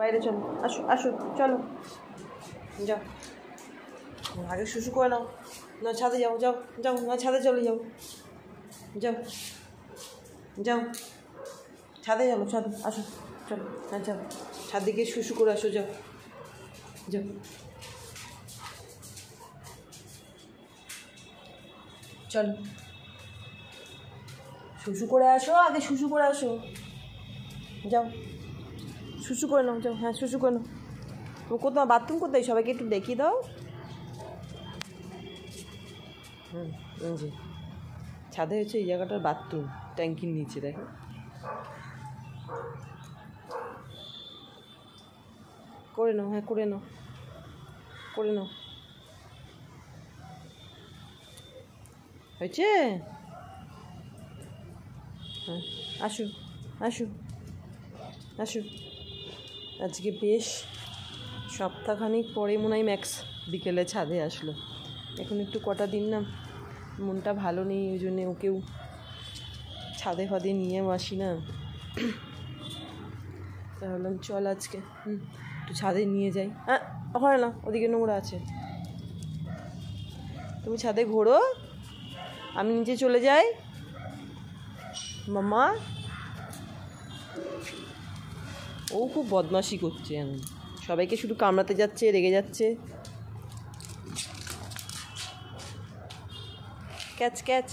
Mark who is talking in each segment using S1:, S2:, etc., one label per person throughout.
S1: বাইরে চলো, আসো আসো, চলো যাও, আগে শুশু করে নাও, না ছাদে যাও, যাও যাও, না ছাদে চলে যাও, যাও যাও, ছাদে চলো, ছাদে আসো, চলো, হ্যাঁ যাও, ছাদে গিয়ে শুশু করে আসো, যাও যাও, চলো শুশু করে আসো, আগে শুশু করে আসো, যাও শুশু করে নাও, যাও, হ্যাঁ শুশু করে নাও। তুমি কোথাও বাথরুম কোথায় সবাইকে একটু দেখিয়ে দাও। জি, ছাদে হচ্ছে এই জায়গাটার বাথরুম, ট্যাঙ্কির নিচে দেখো। করে নাও, হ্যাঁ করে নাও, করে নাও, হয়েছে, হ্যাঁ আসো আসো আসো। আজকে বেশ সপ্তাহখানিক পরে মনে হয় ম্যাক্স বিকেলে ছাদে আসলো। এখন একটু কটা দিন না মনটা ভালো নেই, ওই জন্যে ওকেও ছাদে ফাদে নিয়েও আসি না। তা ভাবলাম চল আজকে একটু ছাদে নিয়ে যাই। হ্যাঁ হয় না, ওদিকে নোংরা আছে, তুমি ছাদে ঘোরো, আমি নিচে চলে যাই। মামা ও খুব বদমাশি করছে, এখন সবাইকে শুধু কামড়াতে যাচ্ছে, রেগে যাচ্ছে। ক্যাচ ক্যাচ,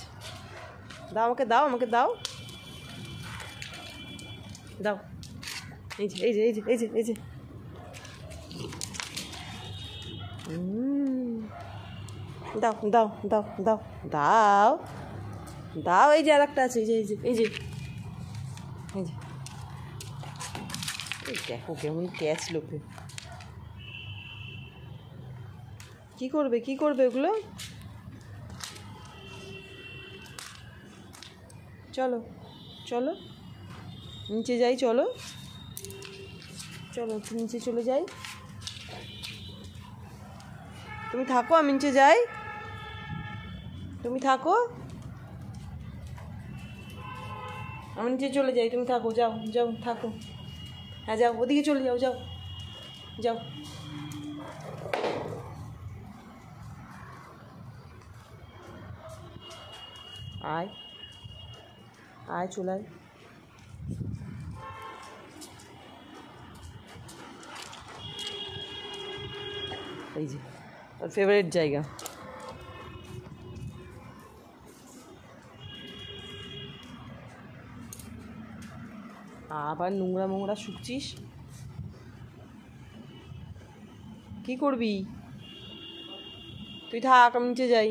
S1: দাও আমাকে, দাও আমাকে, দাও দাও, এই যে এই যে এই যে এই যে এই যে, দাও দাও দাও দাও দাও দাও, এই যে আর একটা আছে, এই যে এই যে এই যে এই যে, দেখো কেমন ক্যাচ লোকে, কি করবে কি করবে ওগুলো। চলো চলো নিচে যাই, চলো চলো নিচে চলে যাই, তুমি থাকো আমি নিচে যাই, তুমি থাকো আমি নিচে চলে যাই, তুমি থাকো, যাও যাও থাকো, হ্যাঁ যাও ওদিকে চলে যাও, যাও যাও, আয় আয় চলে আয়, এই যে ওর ফেভারিট জায়গা। আবার নোংরা মোংরা শুকছিস, কি করবি তুই, থাক আমি নিচে যাই।